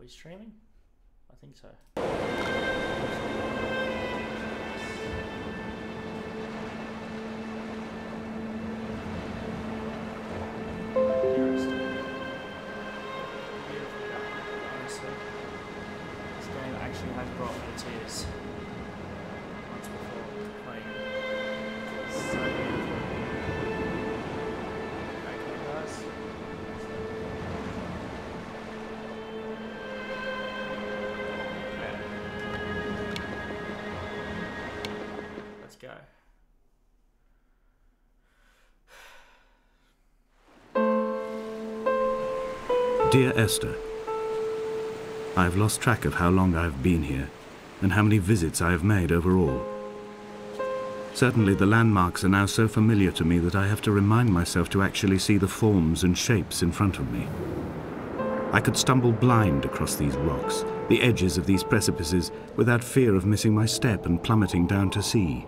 we streaming? I think so. Honestly, this game actually has brought me to tears once before playing it. It's so beautiful. Okay, guys. Let's go. Dear Esther, I have lost track of how long I have been here and how many visits I have made overall. Certainly the landmarks are now so familiar to me that I have to remind myself to actually see the forms and shapes in front of me. I could stumble blind across these rocks, the edges of these precipices, without fear of missing my step and plummeting down to sea.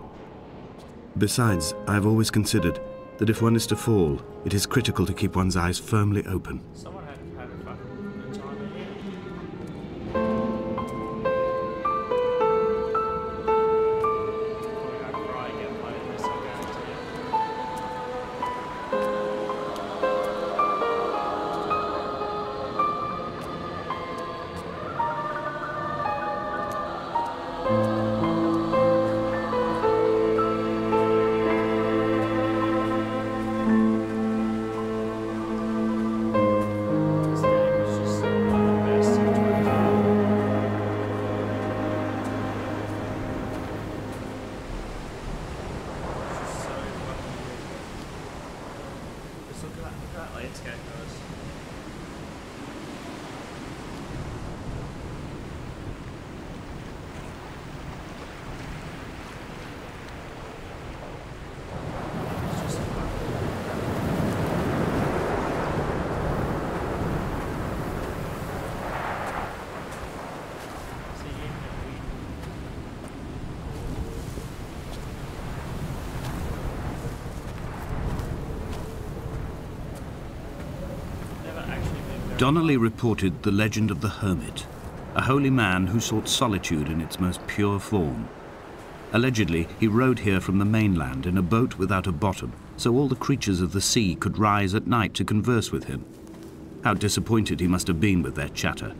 Besides, I have always considered that if one is to fall, it is critical to keep one's eyes firmly open. Someone had a fucking good time in here. I'd cry again playing this, I guarantee it. This game was just one of the best in 2012. This is so fucking beautiful. Just look at that landscape, guys. It's just see, even if we never actually been very Donnelly reported the legend of the hermit, a holy man who sought solitude in its most pure form. Allegedly, he rode here from the mainland in a boat without a bottom, so all the creatures of the sea could rise at night to converse with him. How disappointed he must have been with their chatter.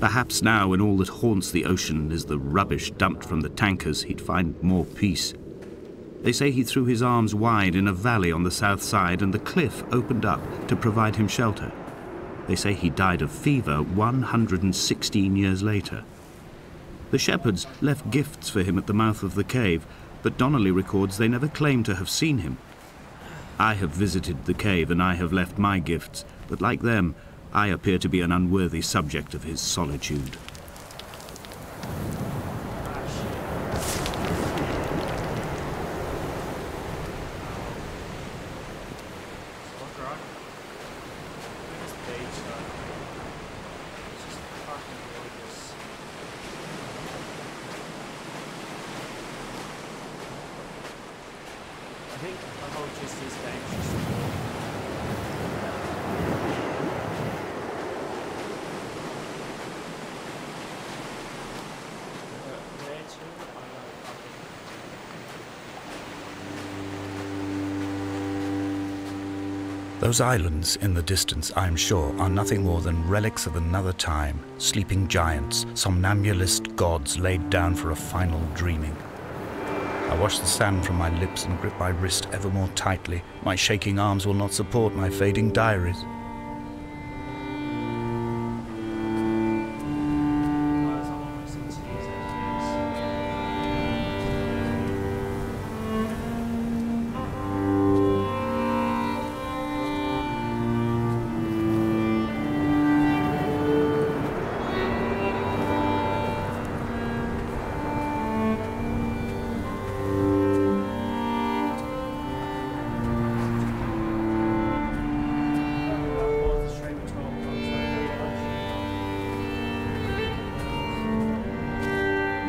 Perhaps now, when all that haunts the ocean is the rubbish dumped from the tankers, he'd find more peace. They say he threw his arms wide in a valley on the south side and the cliff opened up to provide him shelter. They say he died of fever 116 years later. The shepherds left gifts for him at the mouth of the cave, but Donnelly records they never claimed to have seen him. I have visited the cave and I have left my gifts, but like them, I appear to be an unworthy subject of his solitude. I think the whole gist of this game is just where to? I don't know. Those islands in the distance, I am sure, are nothing more than relics of another time, sleeping giants, somnambulist gods laid down for a final dreaming. I wash the sand from my lips and grip my wrist ever more tightly. My shaking arms will not support my fading diaries. Guys, I'm almost in tears after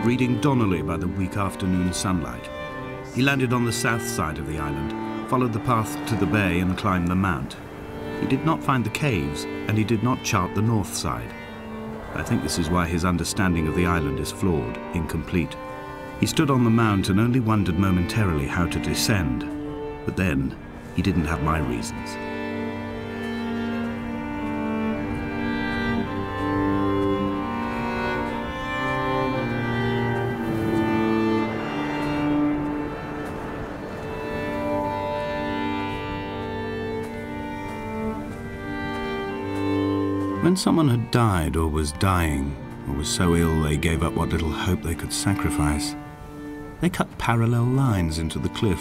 Reading Donnelly by the weak afternoon sunlight. He landed on the south side of the island, followed the path to the bay and climbed the mount. He did not find the caves, and he did not chart the north side. I think this is why his understanding of the island is flawed, incomplete. He stood on the mount and only wondered momentarily how to descend. But then, he didn't have my reasons. When someone had died or was dying, or was so ill they gave up what little hope they could sacrifice, they cut parallel lines into the cliff,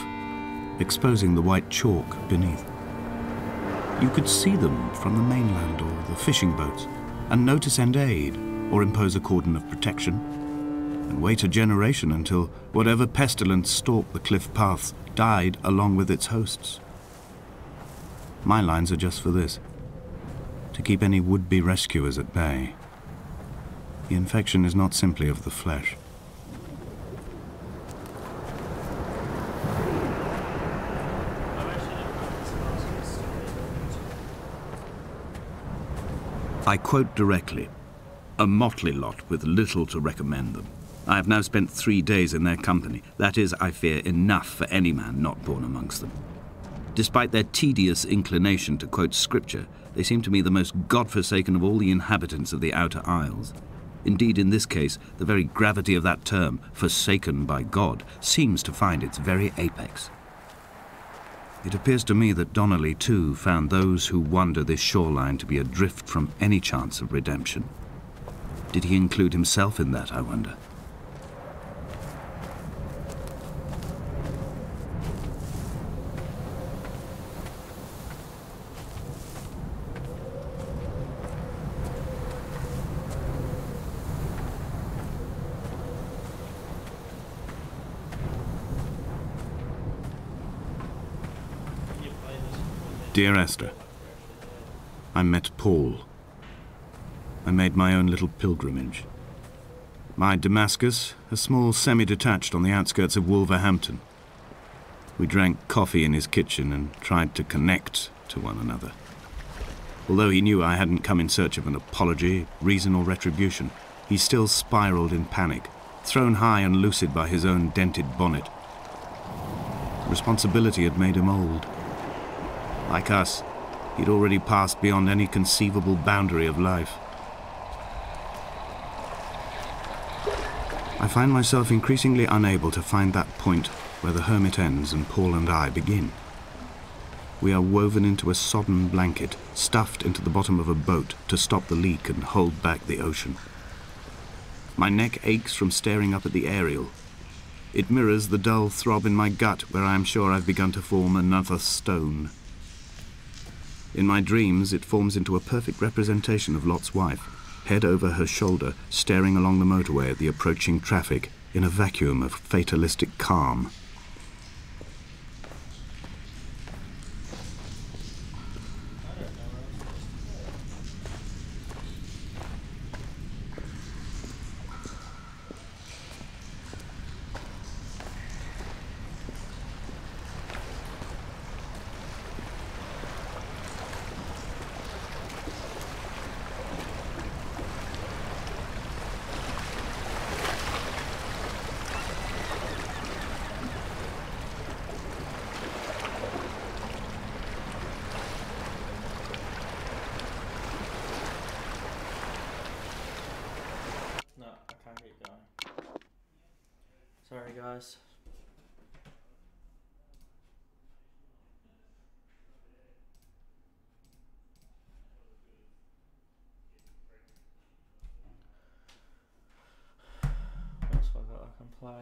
exposing the white chalk beneath. You could see them from the mainland or the fishing boats, and know to send aid or impose a cordon of protection, and wait a generation until whatever pestilence stalked the cliff paths died along with its hosts. My lines are just for this: to keep any would-be rescuers at bay. The infection is not simply of the flesh. I quote directly, "A motley lot with little to recommend them. I have now spent 3 days in their company. That is, I fear, enough for any man not born amongst them. Despite their tedious inclination to quote scripture, they seem to me the most God-forsaken of all the inhabitants of the Outer Isles. Indeed, in this case, the very gravity of that term, forsaken by God, seems to find its very apex. It appears to me that Donnelly, too, found those who wander this shoreline to be adrift from any chance of redemption. Did he include himself in that, I wonder? Dear Esther, I met Paul. I made my own little pilgrimage. My Damascus, a small semi-detached on the outskirts of Wolverhampton. We drank coffee in his kitchen and tried to connect to one another. Although he knew I hadn't come in search of an apology, reason or retribution, he still spiraled in panic, thrown high and lucid by his own dented bonnet. Responsibility had made him old. Like us, he'd already passed beyond any conceivable boundary of life. I find myself increasingly unable to find that point where the hermit ends and Paul and I begin. We are woven into a sodden blanket, stuffed into the bottom of a boat to stop the leak and hold back the ocean. My neck aches from staring up at the aerial. It mirrors the dull throb in my gut where I am sure I've begun to form another stone. In my dreams, it forms into a perfect representation of Lot's wife, head over her shoulder, staring along the motorway at the approaching traffic in a vacuum of fatalistic calm. Sorry guys. What else have I got I can play?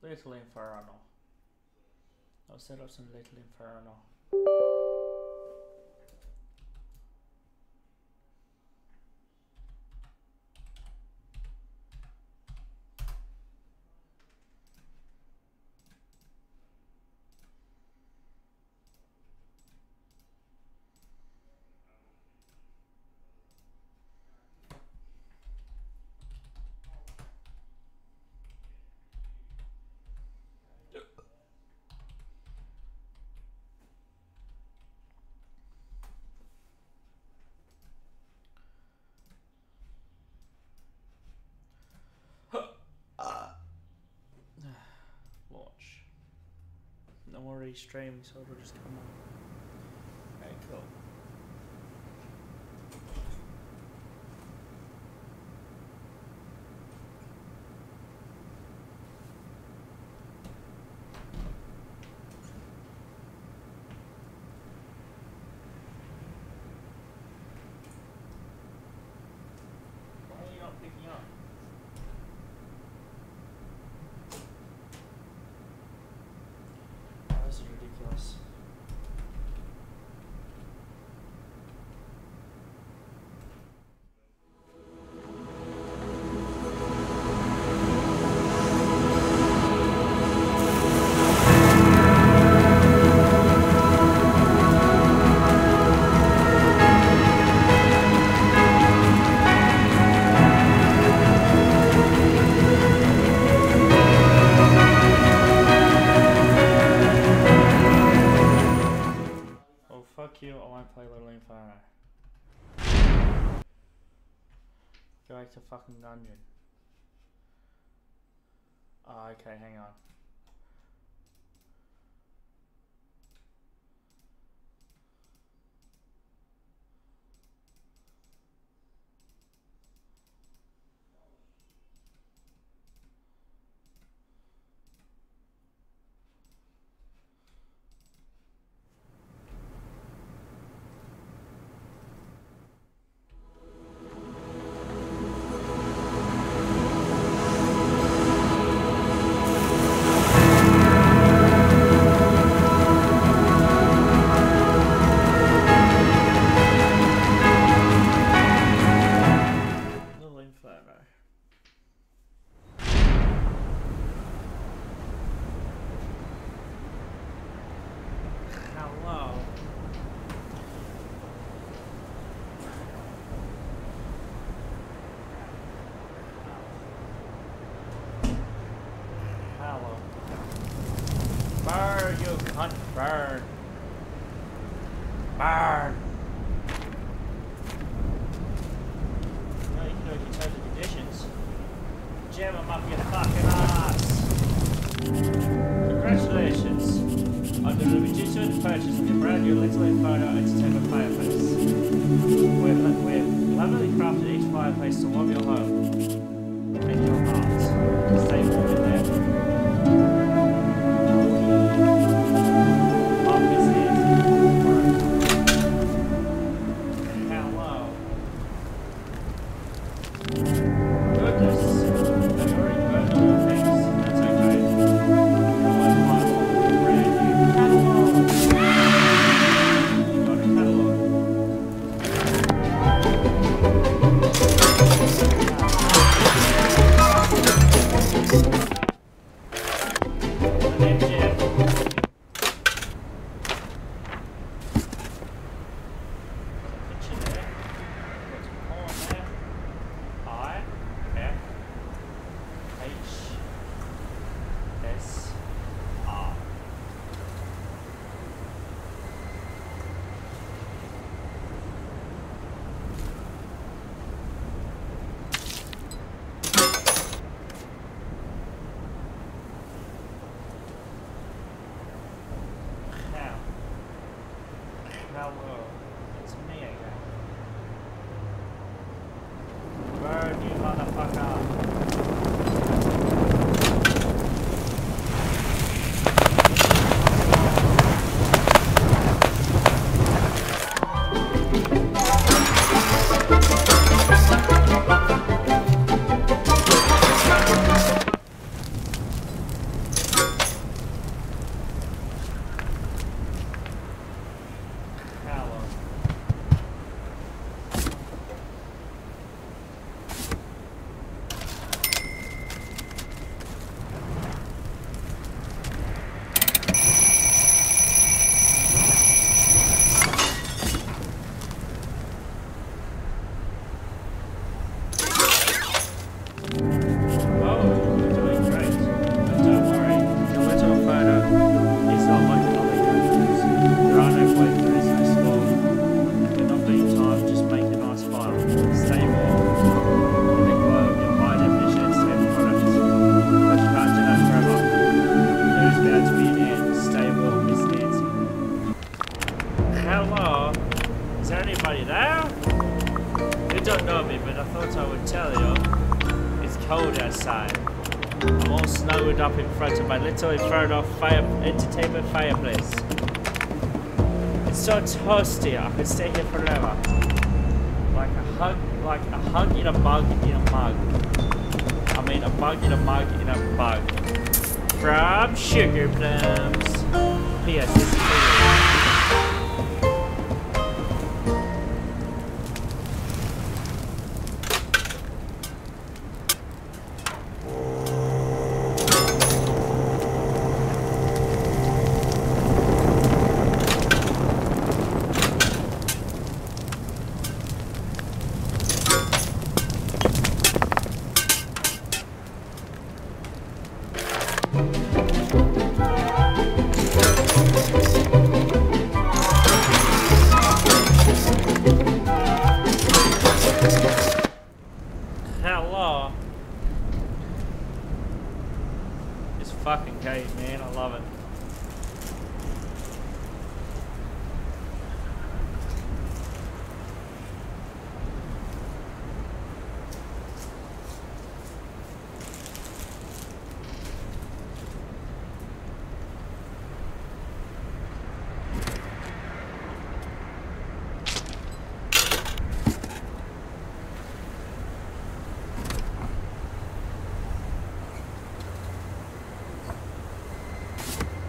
Little Inferno. I'll set up some Little Inferno. I'm already streaming, so it'll just come on. Okay, cool. Why are you not picking up? Oh, this is ridiculous. Fuck you, I won't play Little Inferno. Go back to fucking dungeon. Oh, okay, hang on. Burn, you cunt, burn. Burn. No, you can do it in terms and conditions. Jam them up your fucking ass. Congratulations on the legitimate purchase of your brand new Little Inferno Entertainment fireplace. We've cleverly crafted each fireplace to warm your home and your heart. Stay warm in there. I'm all snowed up in front of my little inferno entertainment fireplace. It's so toasty, I could stay here forever. Like a hug in a bug in a mug. I mean a bug in a mug in a bug. From Sugar Plums. P.S. This is for you. Hello. This fucking cave, man. I love it.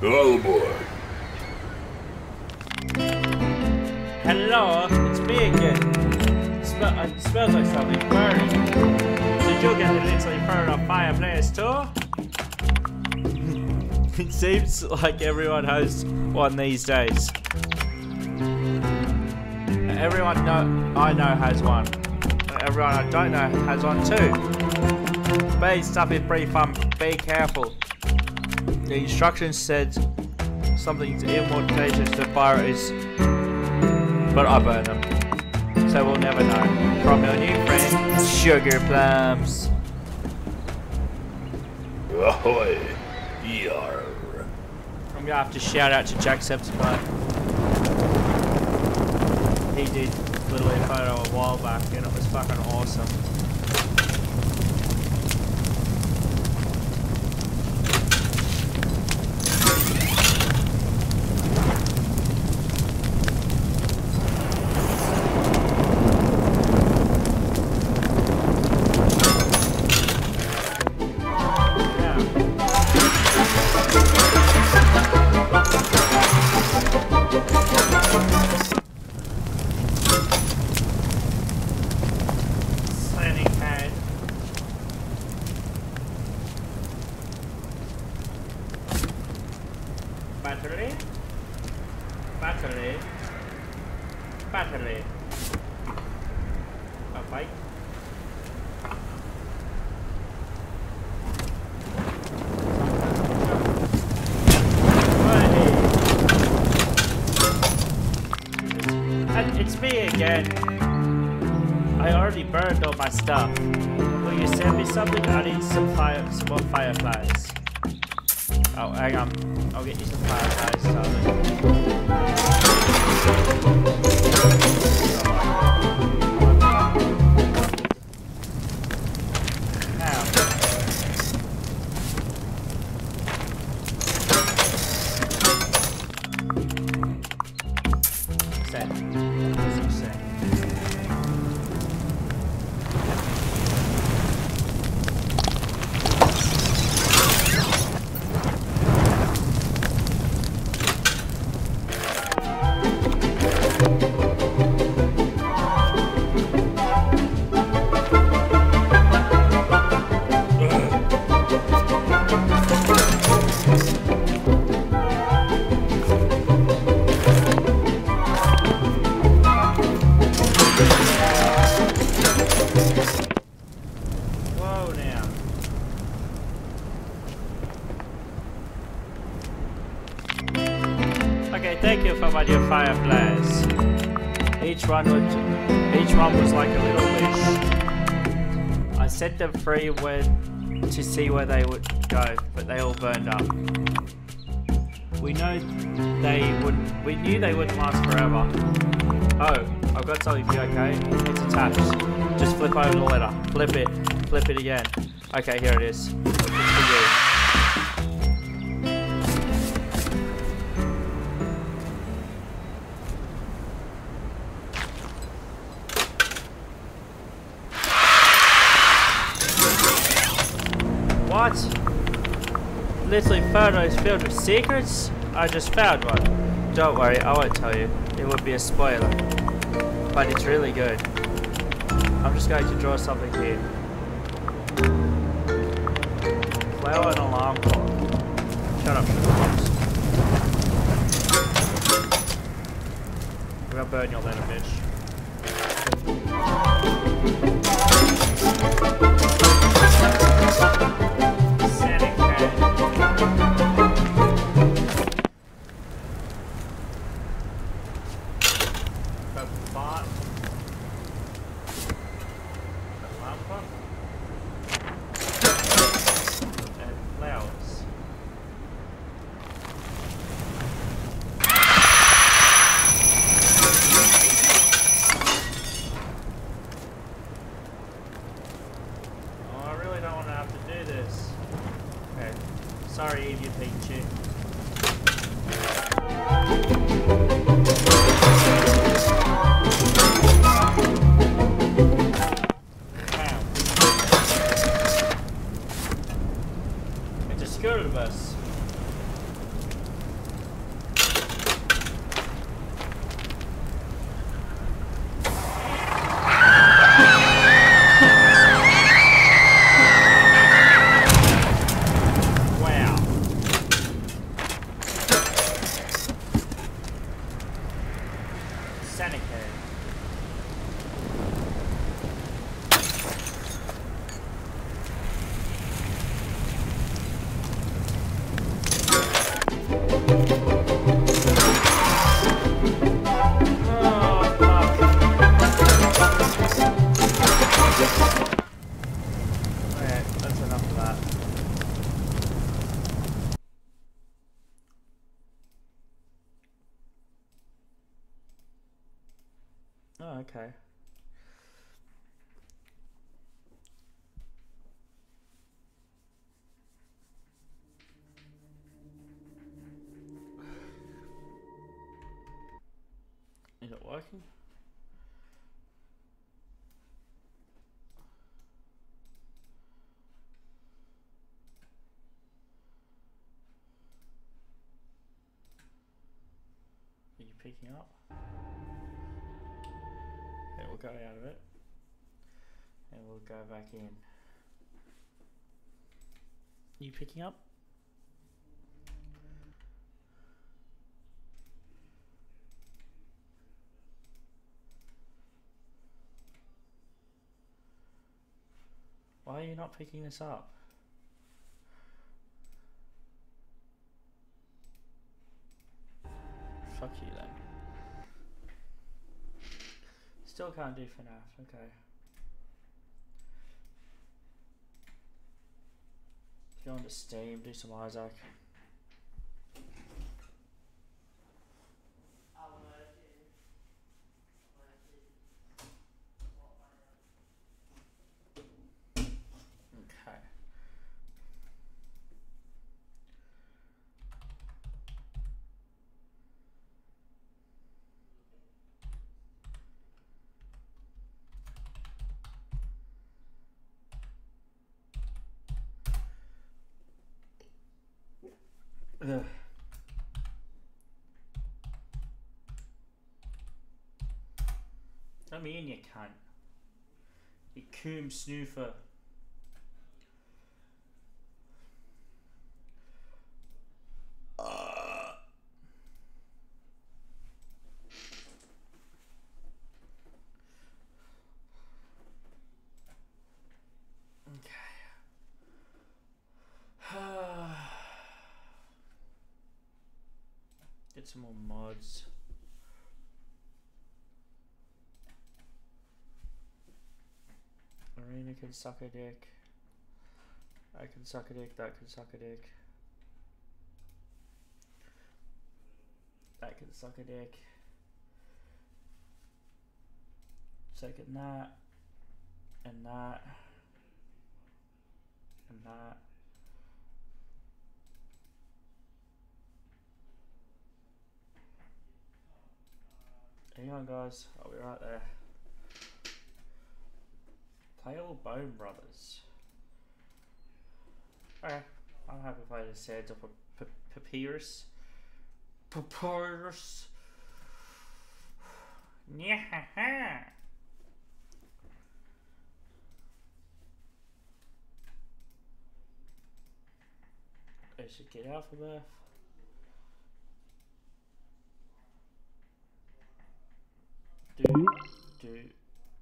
Oh boy. Hello, it's me again. It smells like something burning. Did you get a little inferno fireplace too? It seems like everyone has one these days. Everyone I know has one. Everyone I don't know has one too. But stuff is pretty fun. Be careful. The instructions said something immortalizes the fire is, but I burn them, so we'll never know. From your new friend, Sugar Plums. Ahoy. Yar. I'm gonna have to shout out to Jacksepticeye. He did literally a photo a while back, and it was fucking awesome. Battery. A bike. And it's me again. I already burned all my stuff. Will you send me something? I need some more fireflies. Oh, hang on. I'll get you some fireflies, darling. Okay, thank you for my dear fireflies. Each one was like a little wish. I set them free to see where they would go, but they all burned up. We knew they wouldn't last forever. Oh, I've got something for you, okay? It's attached. Just flip over the letter. Flip it again. Okay, here it is. It's for literally photo is filled with secrets. I just found one. Don't worry, I won't tell you. It would be a spoiler. But it's really good. I'm just going to draw something here. Flower and alarm clock. Shut up, sugarbox. I'm gonna burn your letter, bitch. Sorry, Eve, you Pikachu. Wow. It just scared of us. Oh, okay. Is it working? Are you picking up? Okay, we'll go out of it. And we'll go back in. Are you picking up? Why are you not picking this up? Fuck you then. Still can't do FNAF, okay. Go into Steam, do some Isaac. Okay. Ugh. Let me in, you cunt. You coom snoofer. Get some more mods. Arena can suck a dick. I can suck a dick, that can suck a dick. That can suck a dick. Second that. And that. And that. Hang on guys, I'll be right there. Playable Bone Brothers. Okay, I'm happy to play it said up a papyrus. Papyrus. Yeah. I should get alphabet.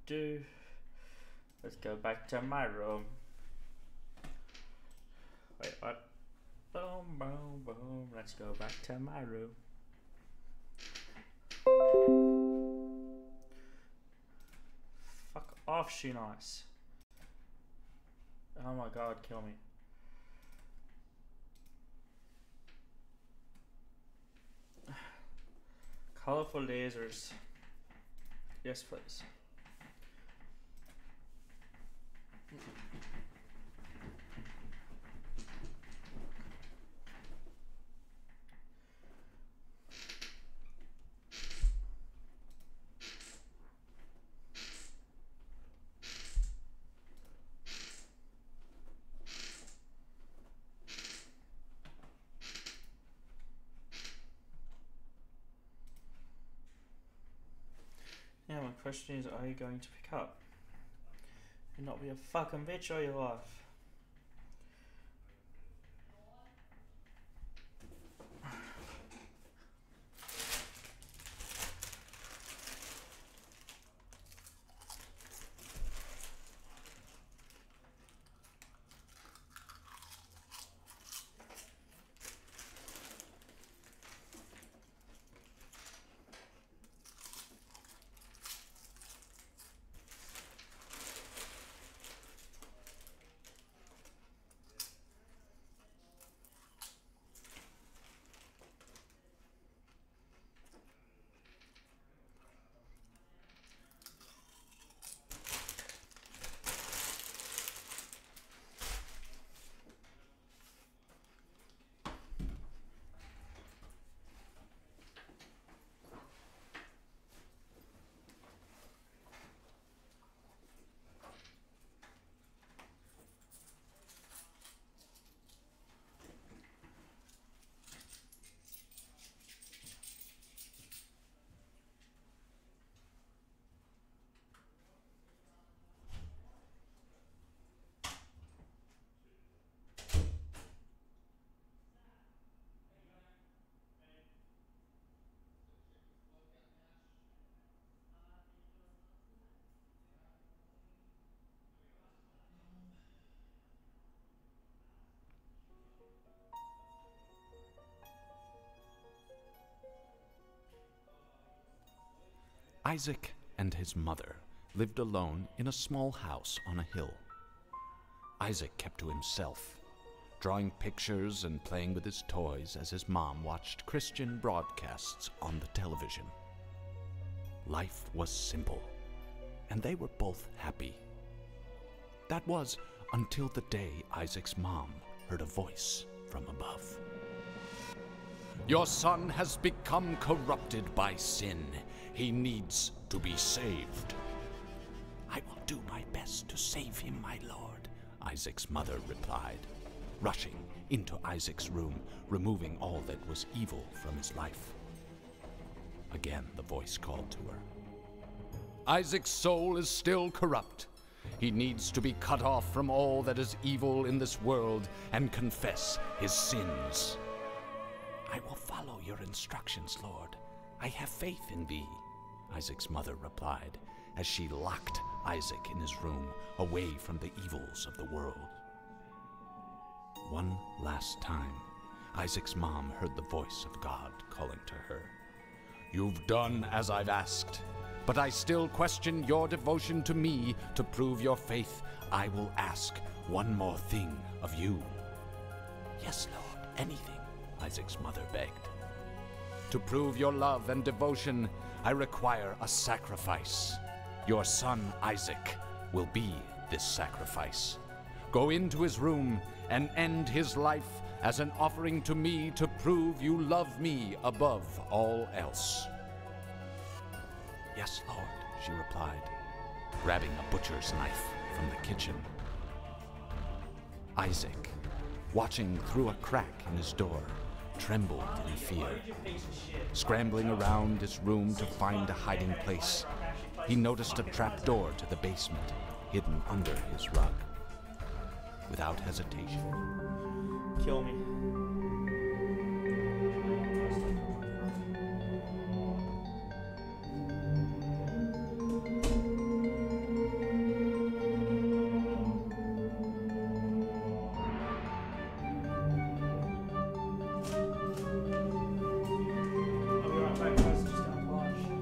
Do. Let's go back to my room. Wait, what? Boom, boom, boom. Let's go back to my room. Fuck off, she nice. Oh my god, kill me. Colorful lasers. Yes, please. Yeah, my question is, are you going to pick up? And not be a fucking bitch all your life. Isaac and his mother lived alone in a small house on a hill. Isaac kept to himself, drawing pictures and playing with his toys as his mom watched Christian broadcasts on the television. Life was simple, and they were both happy. That was until the day Isaac's mom heard a voice from above. "Your son has become corrupted by sin. He needs to be saved." "I will do my best to save him, my lord," Isaac's mother replied, rushing into Isaac's room, removing all that was evil from his life. Again, the voice called to her. "Isaac's soul is still corrupt. He needs to be cut off from all that is evil in this world and confess his sins." "I will follow your instructions, Lord. I have faith in thee," Isaac's mother replied, as she locked Isaac in his room, away from the evils of the world. One last time, Isaac's mom heard the voice of God calling to her. "You've done as I've asked, but I still question your devotion to me. To prove your faith, I will ask one more thing of you." "Yes, Lord, anything," Isaac's mother begged. "To prove your love and devotion, I require a sacrifice. Your son Isaac will be this sacrifice. Go into his room and end his life as an offering to me to prove you love me above all else." "Yes, Lord," she replied, grabbing a butcher's knife from the kitchen. Isaac watching through a crack in his door, trembled in fear. Scrambling around his room to find a hiding place, he noticed a trapdoor to the basement, hidden under his rug. Without hesitation, Kill me. I'll be right back, guys. Just down to watch.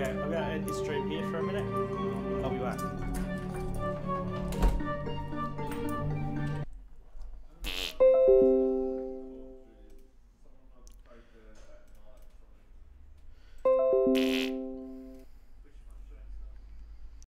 Okay, I'm gonna end this stream here for a minute. I'll be back.